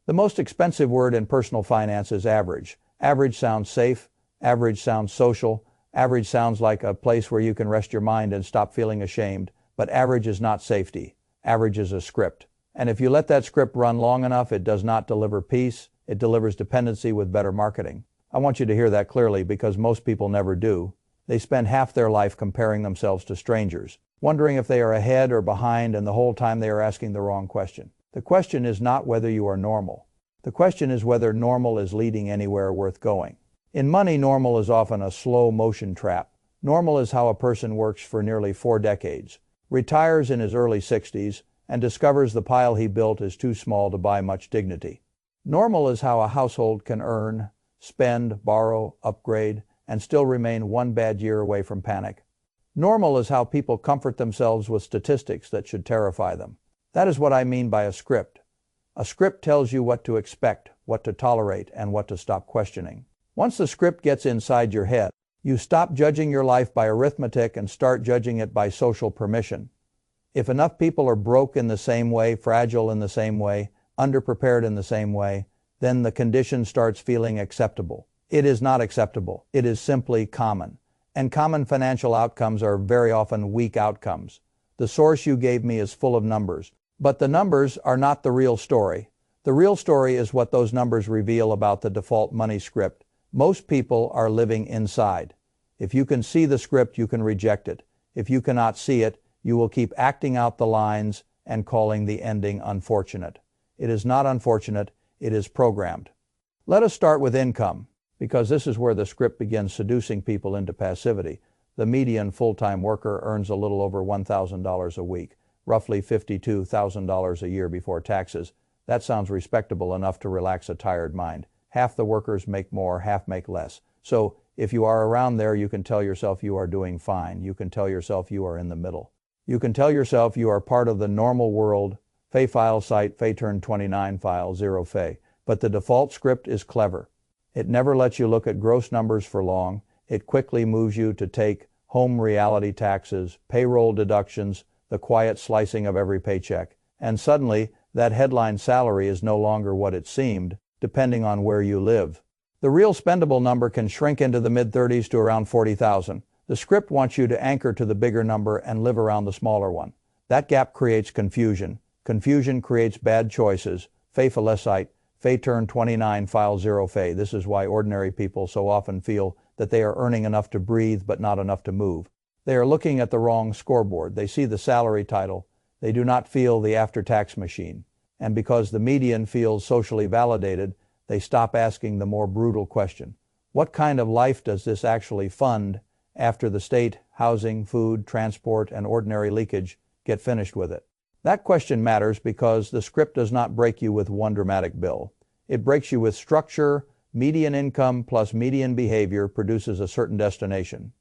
The most expensive word in personal finance is average. Average sounds safe. Average sounds social. Average sounds like a place where you can rest your mind and stop feeling ashamed. But average is not safety. Average is a script. And if you let that script run long enough, it does not deliver peace. It delivers dependency with better marketing. I want you to hear that clearly because most people never do. They spend half their life comparing themselves to strangers, wondering if they are ahead or behind, and the whole time they are asking the wrong question. The question is not whether you are normal. The question is whether normal is leading anywhere worth going. In money, normal is often a slow motion trap. Normal is how a person works for nearly 4 decades, retires in his early 60s, and discovers the pile he built is too small to buy much dignity. Normal is how a household can earn, spend, borrow, upgrade, and still remain one bad year away from panic. Normal is how people comfort themselves with statistics that should terrify them. That is what I mean by a script. A script tells you what to expect, what to tolerate, and what to stop questioning. Once the script gets inside your head, you stop judging your life by arithmetic and start judging it by social permission. If enough people are broke in the same way, fragile in the same way, underprepared in the same way, then the condition starts feeling acceptable. It is not acceptable. It is simply common. And common financial outcomes are very often weak outcomes. The source you gave me is full of numbers. But the numbers are not the real story. The real story is what those numbers reveal about the default money script. Most people are living inside. If you can see the script, you can reject it. If you cannot see it, you will keep acting out the lines and calling the ending unfortunate. It is not unfortunate, it is programmed. Let us start with income, because this is where the script begins seducing people into passivity. The median full-time worker earns a little over $1,000 a week, roughly $52,000 a year before taxes. That sounds respectable enough to relax a tired mind. Half the workers make more, half make less. So if you are around there, you can tell yourself you are doing fine. You can tell yourself you are in the middle. You can tell yourself you are part of the normal world. Fay file site, Fay turn 29 file, 0 Fay. But the default script is clever. It never lets you look at gross numbers for long. It quickly moves you to take home reality taxes, payroll deductions, the quiet slicing of every paycheck. And suddenly, that headline salary is no longer what it seemed, depending on where you live. The real spendable number can shrink into the mid-30s to around 40,000. The script wants you to anchor to the bigger number and live around the smaller one. That gap creates confusion. Confusion creates bad choices. Fay falecite, Fay turn 29 file 0 Fay. This is why ordinary people so often feel that they are earning enough to breathe but not enough to move. They are looking at the wrong scoreboard. They see the salary title. They do not feel the after-tax machine. And because the median feels socially validated, they stop asking the more brutal question. What kind of life does this actually fund after the state, housing, food, transport, and ordinary leakage get finished with it? That question matters because the script does not break you with one dramatic bill. It breaks you with structure. Median income plus median behavior produces a certain destination.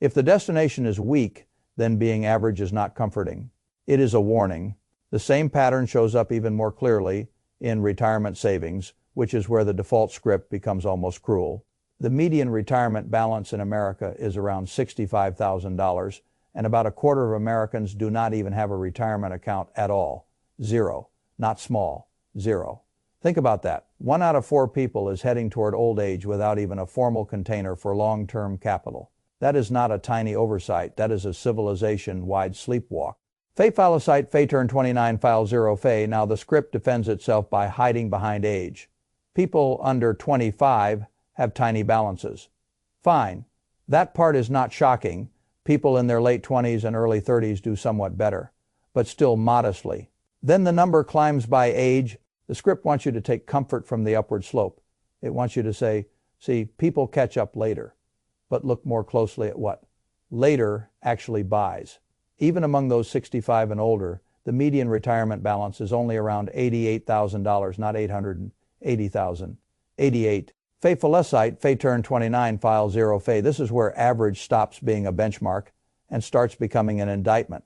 If the destination is weak, then being average is not comforting. It is a warning. The same pattern shows up even more clearly in retirement savings, which is where the default script becomes almost cruel. The median retirement balance in America is around $65,000, and about a quarter of Americans do not even have a retirement account at all. Zero. Not small. Zero. Think about that. 1 out of 4 people is heading toward old age without even a formal container for long-term capital. That is not a tiny oversight. That is a civilization-wide sleepwalk. Fay falecite, Fay turn 29 file 0 Fay. Now the script defends itself by hiding behind age. People under 25 have tiny balances. Fine. That part is not shocking. People in their late 20s and early 30s do somewhat better, but still modestly. Then the number climbs by age. The script wants you to take comfort from the upward slope. It wants you to say, see, people catch up later. But look more closely at what later actually buys. Even among those 65 and older, the median retirement balance is only around $88,000, not $880,000. 88. Fay falecite, Fay turn 29 file 0 Fay. This is where average stops being a benchmark and starts becoming an indictment.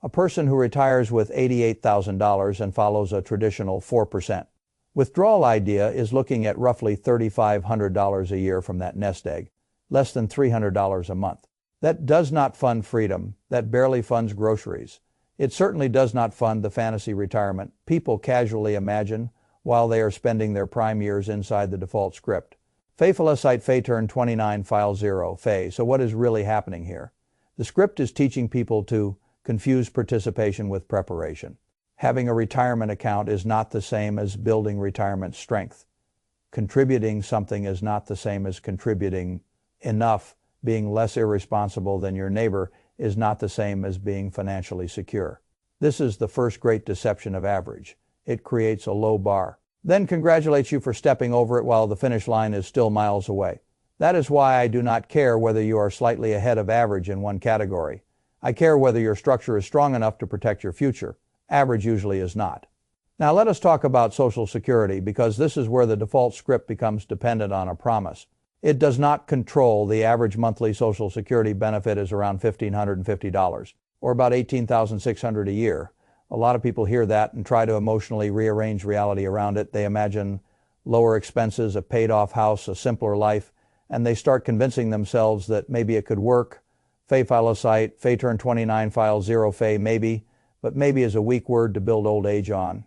A person who retires with $88,000 and follows a traditional 4% withdrawal idea is looking at roughly $3,500 a year from that nest egg, less than $300 a month. That does not fund freedom. That barely funds groceries. It certainly does not fund the fantasy retirement people casually imagine while they are spending their prime years inside the default script. Fei turn 29 file 0 Fei. So what is really happening here? The script is teaching people to confuse participation with preparation. Having a retirement account is not the same as building retirement strength. Contributing something is not the same as contributing enough. Being less irresponsible than your neighbor is not the same as being financially secure. This is the first great deception of average. It creates a low bar, then congratulates you for stepping over it while the finish line is still miles away. That is why I do not care whether you are slightly ahead of average in one category. I care whether your structure is strong enough to protect your future. Average usually is not. Now let us talk about Social Security, because this is where the default script becomes dependent on a promise. It does not control. The average monthly Social Security benefit is around $1,550, or about $18,600 a year. A lot of people hear that and try to emotionally rearrange reality around it. They imagine lower expenses, a paid-off house, a simpler life, and they start convincing themselves that maybe it could work. Fei turn 29 file 0 Fei maybe, but maybe is a weak word to build old age on.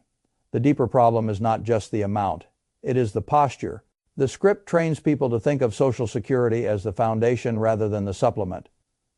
The deeper problem is not just the amount. It is the posture. The script trains people to think of Social Security as the foundation rather than the supplement.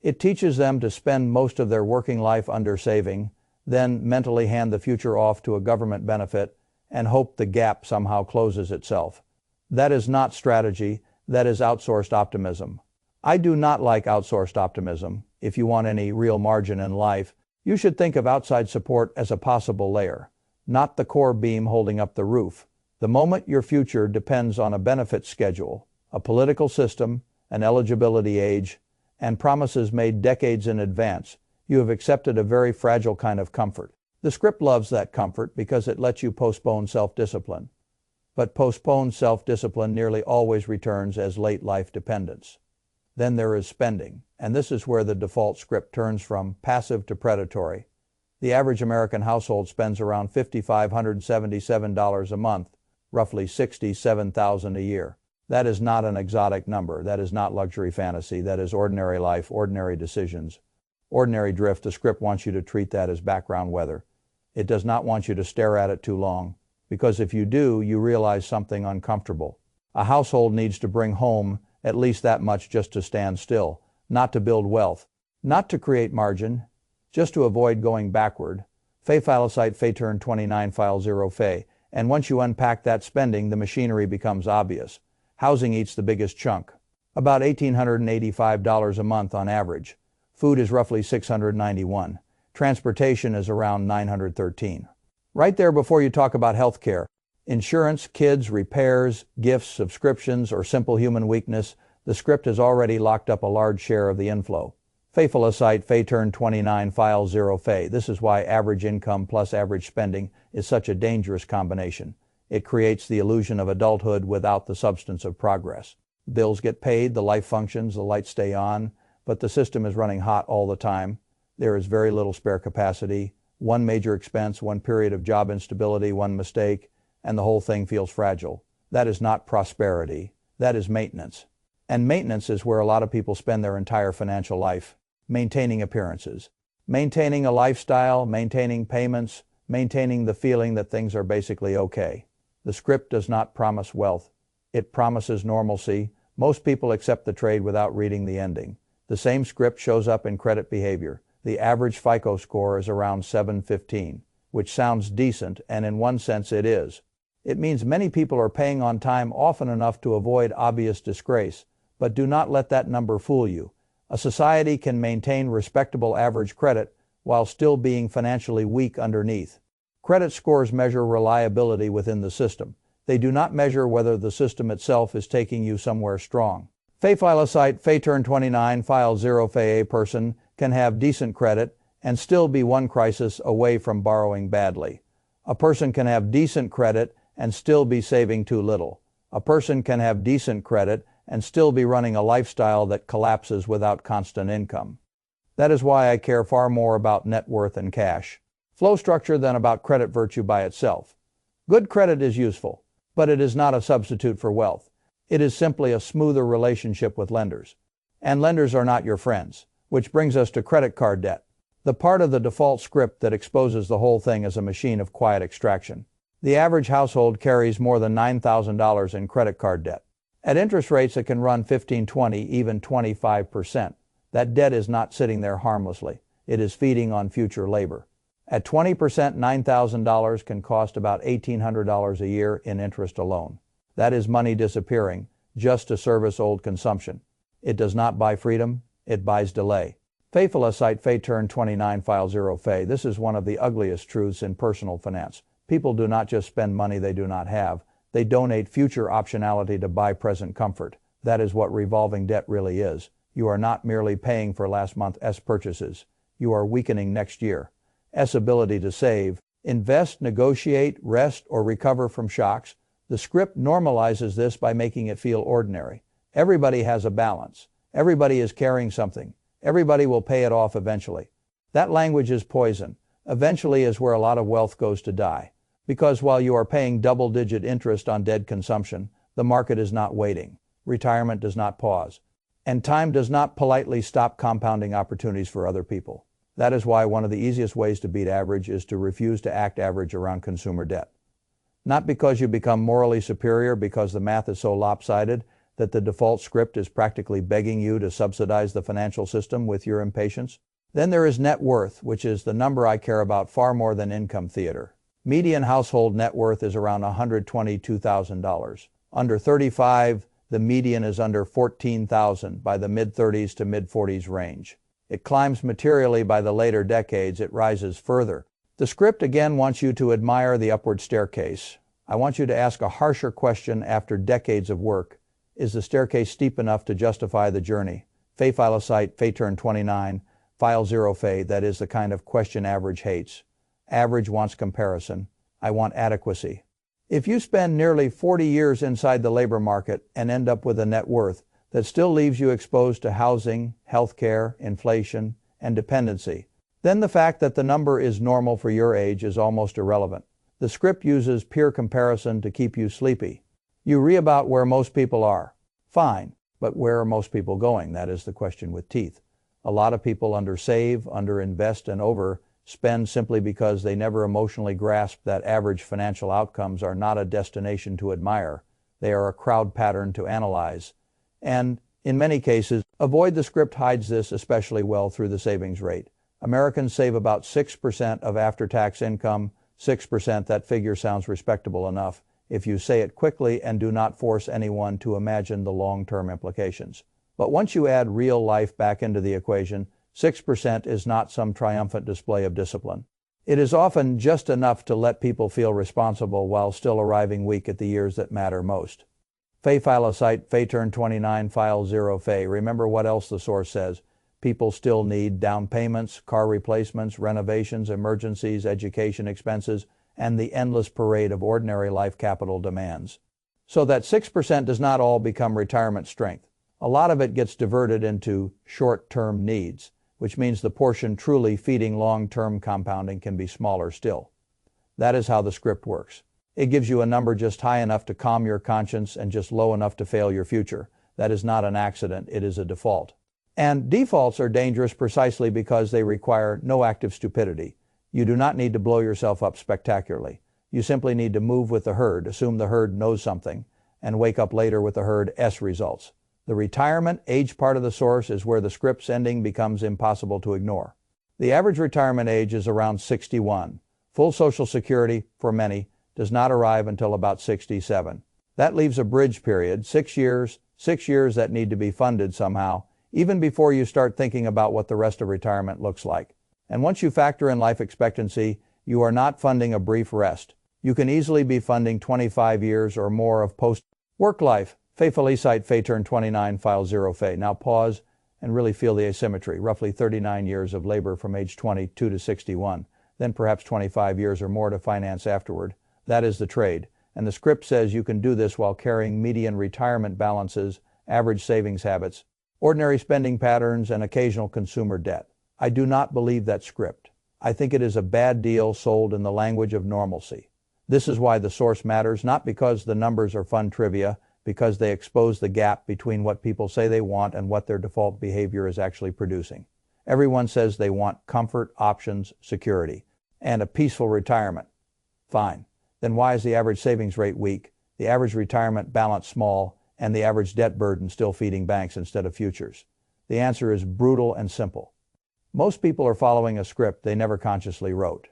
It teaches them to spend most of their working life under saving, then mentally hand the future off to a government benefit and hope the gap somehow closes itself. That is not strategy. That is outsourced optimism. I do not like outsourced optimism. If you want any real margin in life, you should think of outside support as a possible layer, not the core beam holding up the roof. The moment your future depends on a benefit schedule, a political system, an eligibility age, and promises made decades in advance, you have accepted a very fragile kind of comfort. The script loves that comfort because it lets you postpone self-discipline. But postponed self-discipline nearly always returns as late life dependence. Then there is spending, and this is where the default script turns from passive to predatory. The average American household spends around $5,577 a month, roughly $67,000 a year. That is not an exotic number. That is not luxury fantasy. That is ordinary life, ordinary decisions, ordinary drift. The script wants you to treat that as background weather. It does not want you to stare at it too long, because if you do, you realize something uncomfortable. A household needs to bring home at least that much just to stand still, not to build wealth, not to create margin, just to avoid going backward. Fei turn 29 file 0 Fei. And once you unpack that spending, the machinery becomes obvious. Housing eats the biggest chunk, about $1,885 a month on average. Food is roughly $691. Transportation is around $913. Right there before you talk about health care, insurance, kids, repairs, gifts, subscriptions, or simple human weakness, the script has already locked up a large share of the inflow. Fei turn 29 file 0 Fei. This is why average income plus average spending is such a dangerous combination. It creates the illusion of adulthood without the substance of progress. Bills get paid, the life functions, the lights stay on, but the system is running hot all the time. There is very little spare capacity. One major expense, one period of job instability, one mistake, and the whole thing feels fragile. That is not prosperity. That is maintenance. And maintenance is where a lot of people spend their entire financial life. Maintaining appearances, maintaining a lifestyle, maintaining payments, maintaining the feeling that things are basically okay. The script does not promise wealth. It promises normalcy. Most people accept the trade without reading the ending. The same script shows up in credit behavior. The average FICO score is around 715, which sounds decent, and in one sense it is. It means many people are paying on time often enough to avoid obvious disgrace, but do not let that number fool you. A society can maintain respectable average credit while still being financially weak underneath. Credit scores measure reliability within the system. They do not measure whether the system itself is taking you somewhere strong. Fei turn 29 file 0 Fei. A person can have decent credit and still be one crisis away from borrowing badly. A person can have decent credit and still be saving too little. A person can have decent credit and still be running a lifestyle that collapses without constant income. That is why I care far more about net worth and cash flow structure than about credit virtue by itself. Good credit is useful, but it is not a substitute for wealth. It is simply a smoother relationship with lenders. And lenders are not your friends, which brings us to credit card debt, the part of the default script that exposes the whole thing as a machine of quiet extraction. The average household carries more than $9,000 in credit card debt. At interest rates that can run 15, 20, even 25%, that debt is not sitting there harmlessly. It is feeding on future labor. At 20%, $9,000 can cost about $1,800 a year in interest alone. That is money disappearing just to service old consumption. It does not buy freedom, it buys delay. Fay-Felicite Fay Turn 29 File 0 Fay. This is one of the ugliest truths in personal finance. People do not just spend money they do not have. They donate future optionality to buy present comfort. That is what revolving debt really is. You are not merely paying for last month's purchases. You are weakening next year's ability to save, invest, negotiate, rest, or recover from shocks. The script normalizes this by making it feel ordinary. Everybody has a balance. Everybody is carrying something. Everybody will pay it off eventually. That language is poison. Eventually is where a lot of wealth goes to die. Because while you are paying double-digit interest on dead consumption, the market is not waiting. Retirement does not pause. And time does not politely stop compounding opportunities for other people. That is why one of the easiest ways to beat average is to refuse to act average around consumer debt. Not because you become morally superior, because the math is so lopsided that the default script is practically begging you to subsidize the financial system with your impatience. Then there is net worth, which is the number I care about far more than income theater. Median household net worth is around $122,000. Under 35, the median is under $14,000 by the mid-30s to mid-40s range. It climbs materially by the later decades. It rises further. The script again wants you to admire the upward staircase. I want you to ask a harsher question after decades of work. Is the staircase steep enough to justify the journey? Fay-Felicite Fay Turn 29 File 0 Fay. That is the kind of question average hates. Average wants comparison. I want adequacy. If you spend nearly 40 years inside the labor market and end up with a net worth that still leaves you exposed to housing, healthcare, inflation, and dependency, then the fact that the number is normal for your age is almost irrelevant. The script uses peer comparison to keep you sleepy. You read about where most people are. Fine, but where are most people going? That is the question with teeth. A lot of people undersave, underinvest, and overspend simply because they never emotionally grasp that average financial outcomes are not a destination to admire. They are a crowd pattern to analyze. And, in many cases, avoid the script hides this especially well through the savings rate. Americans save about 6% of after-tax income. 6%, that figure sounds respectable enough if you say it quickly and do not force anyone to imagine the long-term implications. But once you add real life back into the equation, 6% is not some triumphant display of discipline. It is often just enough to let people feel responsible while still arriving weak at the years that matter most. Fay-Felicite Fay Turn 29 File 0 Fay. Remember what else the source says. People still need down payments, car replacements, renovations, emergencies, education expenses, and the endless parade of ordinary life capital demands. So that 6% does not all become retirement strength. A lot of it gets diverted into short-term needs, which means the portion truly feeding long-term compounding can be smaller still. That is how the script works. It gives you a number just high enough to calm your conscience and just low enough to fail your future. That is not an accident, it is a default. And defaults are dangerous precisely because they require no active stupidity. You do not need to blow yourself up spectacularly. You simply need to move with the herd, assume the herd knows something, and wake up later with the herd's results. The retirement age part of the source is where the script's ending becomes impossible to ignore. The average retirement age is around 61. Full Social Security, for many, does not arrive until about 67. That leaves a bridge period, 6 years that need to be funded somehow, even before you start thinking about what the rest of retirement looks like. And once you factor in life expectancy, you are not funding a brief rest. You can easily be funding 25 years or more of post-work life. Fay-Felicite Fay Turn 29 File 0 Fay. Now pause and really feel the asymmetry. Roughly 39 years of labor from age 22 to 61, then perhaps 25 years or more to finance afterward. That is the trade. And the script says you can do this while carrying median retirement balances, average savings habits, ordinary spending patterns, and occasional consumer debt. I do not believe that script. I think it is a bad deal sold in the language of normalcy. This is why the source matters, not because the numbers are fun trivia, because they expose the gap between what people say they want and what their default behavior is actually producing. Everyone says they want comfort, options, security, and a peaceful retirement. Fine. Then why is the average savings rate weak, the average retirement balance small, and the average debt burden still feeding banks instead of futures? The answer is brutal and simple. Most people are following a script they never consciously wrote.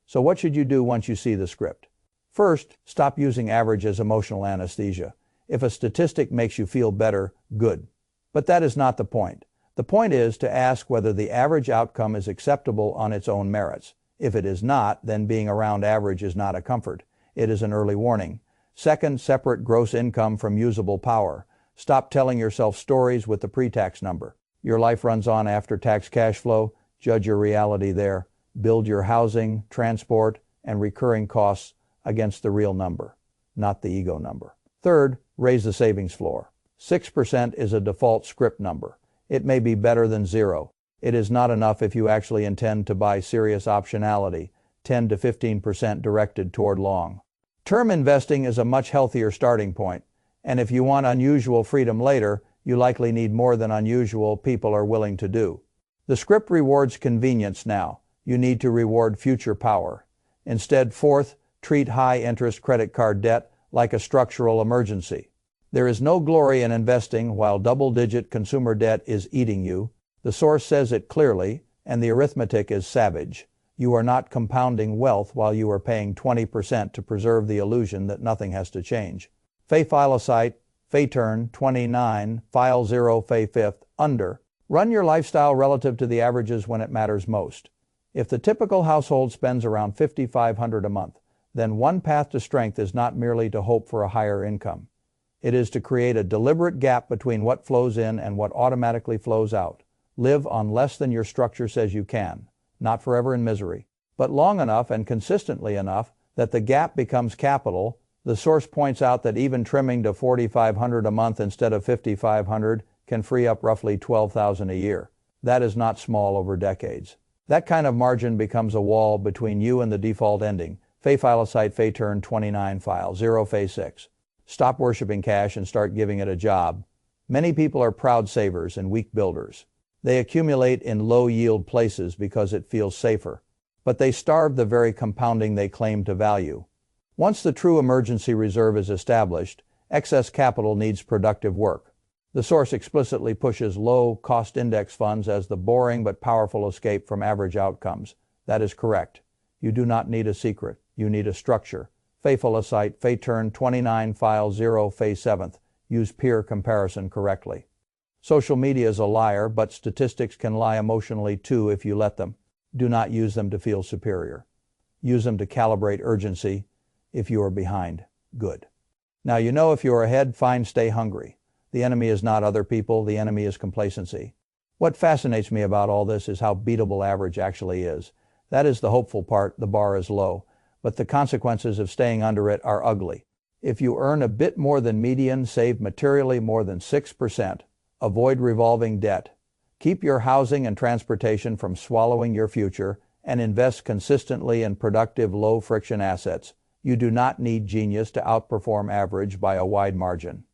So what should you do once you see the script? First, stop using average as emotional anesthesia. If a statistic makes you feel better, good. But that is not the point. The point is to ask whether the average outcome is acceptable on its own merits. If it is not, then being around average is not a comfort. It is an early warning. Second, separate gross income from usable power. Stop telling yourself stories with the pre-tax number. Your life runs on after-tax cash flow. Judge your reality there. Build your housing, transport, and recurring costs against the real number, not the ego number. Third, raise the savings floor. 6% is a default script number. It may be better than 0. It is not enough if you actually intend to buy serious optionality, 10 to 15% directed toward long. Term investing is a much healthier starting point, and if you want unusual freedom later, you likely need more than unusual people are willing to do. The script rewards convenience now. You need to reward future power. Instead, fourth, treat high-interest credit card debt like a structural emergency. There is no glory in investing while double-digit consumer debt is eating you. The source says it clearly, and the arithmetic is savage. You are not compounding wealth while you are paying 20% to preserve the illusion that nothing has to change. Fay Philosite, Fay Turn, 29, File 0, Fay 5th, under. Run your lifestyle relative to the averages when it matters most. If the typical household spends around $5,500 a month, then one path to strength is not merely to hope for a higher income. It is to create a deliberate gap between what flows in and what automatically flows out. Live on less than your structure says you can, not forever in misery, but long enough and consistently enough that the gap becomes capital. The source points out that even trimming to $4,500 a month instead of $5,500 can free up roughly $12,000 a year. That is not small over decades. That kind of margin becomes a wall between you and the default ending. Fay Philosite, Fay Turn, 29, File 0, Fay 6. Stop worshiping cash and start giving it a job. Many people are proud savers and weak builders. They accumulate in low-yield places because it feels safer, but they starve the very compounding they claim to value. Once the true emergency reserve is established, excess capital needs productive work. The source explicitly pushes low-cost index funds as the boring but powerful escape from average outcomes. That is correct. You do not need a secret. You need a structure. Fay Philosite, Fay Turn, 29, File 0, Fay 7th. Use peer comparison correctly. Social media is a liar, but statistics can lie emotionally too if you let them. Do not use them to feel superior. Use them to calibrate urgency. If you are behind, good. Now you know if you are ahead, fine, stay hungry. The enemy is not other people, the enemy is complacency. What fascinates me about all this is how beatable average actually is. That is the hopeful part. The bar is low, but the consequences of staying under it are ugly. If you earn a bit more than median, save materially more than 6%, avoid revolving debt, keep your housing and transportation from swallowing your future, and invest consistently in productive, low-friction assets, you do not need genius to outperform average by a wide margin.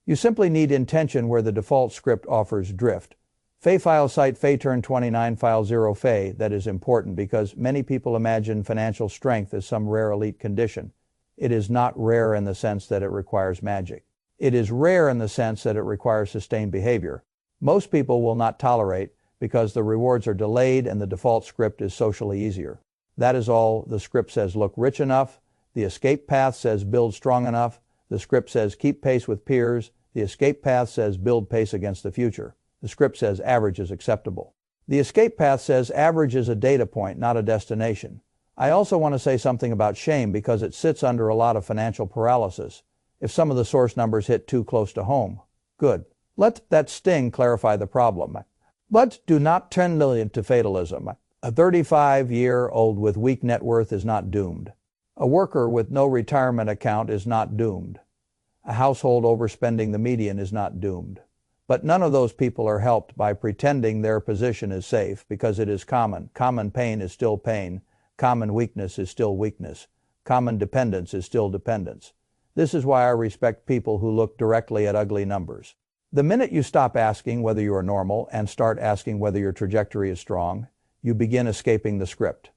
You simply need intention where the default script offers drift. Fay Philosite, Fay Turn, 29, File 0, Fay. That is important because many people imagine financial strength as some rare elite condition. It is not rare in the sense that it requires magic. It is rare in the sense that it requires sustained behavior. Most people will not tolerate because the rewards are delayed and the default script is socially easier. That is all. The script says look rich enough. The escape path says build strong enough. The script says keep pace with peers. The escape path says build pace against the future. The script says average is acceptable. The escape path says average is a data point, not a destination. I also want to say something about shame because it sits under a lot of financial paralysis. If some of the source numbers hit too close to home, good. Let that sting clarify the problem. But do not turn to fatalism. A 35-year-old with weak net worth is not doomed. A worker with no retirement account is not doomed. A household overspending the median is not doomed. But none of those people are helped by pretending their position is safe because it is common. Common pain is still pain. Common weakness is still weakness. Common dependence is still dependence. This is why I respect people who look directly at ugly numbers. The minute you stop asking whether you are normal and start asking whether your trajectory is strong, you begin escaping the script.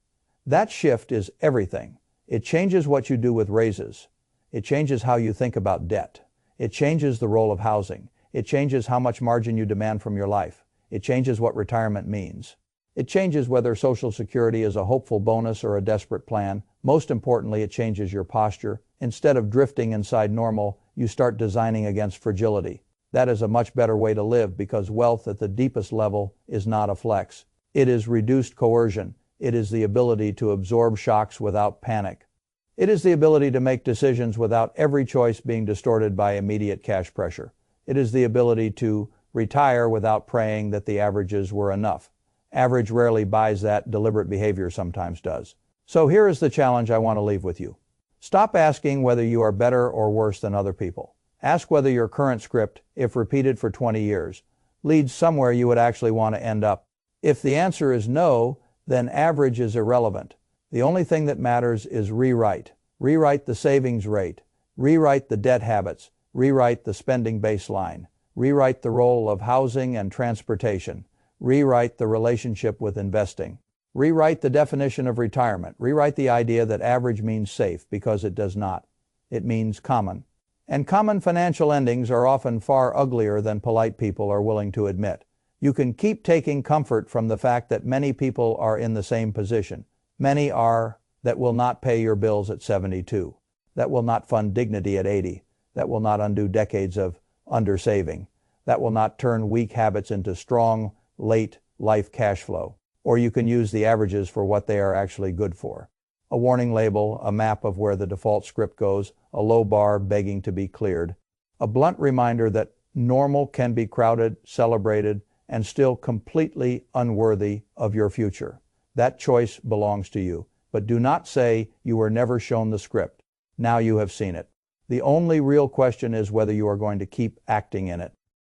That shift is everything. It changes what you do with raises. It changes how you think about debt. It changes the role of housing. It changes how much margin you demand from your life. It changes what retirement means. It changes whether Social Security is a hopeful bonus or a desperate plan. Most importantly, it changes your posture. Instead of drifting inside normal, you start designing against fragility. That is a much better way to live because wealth at the deepest level is not a flex. It is reduced coercion. It is the ability to absorb shocks without panic. It is the ability to make decisions without every choice being distorted by immediate cash pressure. It is the ability to retire without praying that the averages were enough. Average rarely buys that, deliberate behavior sometimes does. So here is the challenge I want to leave with you. Stop asking whether you are better or worse than other people. Ask whether your current script, if repeated for 20 years, leads somewhere you would actually want to end up. If the answer is no, then average is irrelevant. The only thing that matters is rewrite. Rewrite the savings rate. Rewrite the debt habits. Rewrite the spending baseline. Rewrite the role of housing and transportation. Rewrite the relationship with investing. Rewrite the definition of retirement. Rewrite the idea that average means safe, because it does not. It means common. And common financial endings are often far uglier than polite people are willing to admit. You can keep taking comfort from the fact that many people are in the same position. Many are that will not pay your bills at 72, that will not fund dignity at 80, that will not undo decades of undersaving, that will not turn weak habits into strong, late life cash flow. Or you can use the averages for what they are actually good for. A warning label, a map of where the default script goes, a low bar begging to be cleared, a blunt reminder that normal can be crowded, celebrated, and still completely unworthy of your future. That choice belongs to you. But do not say you were never shown the script. Now you have seen it. The only real question is whether you are going to keep acting in it.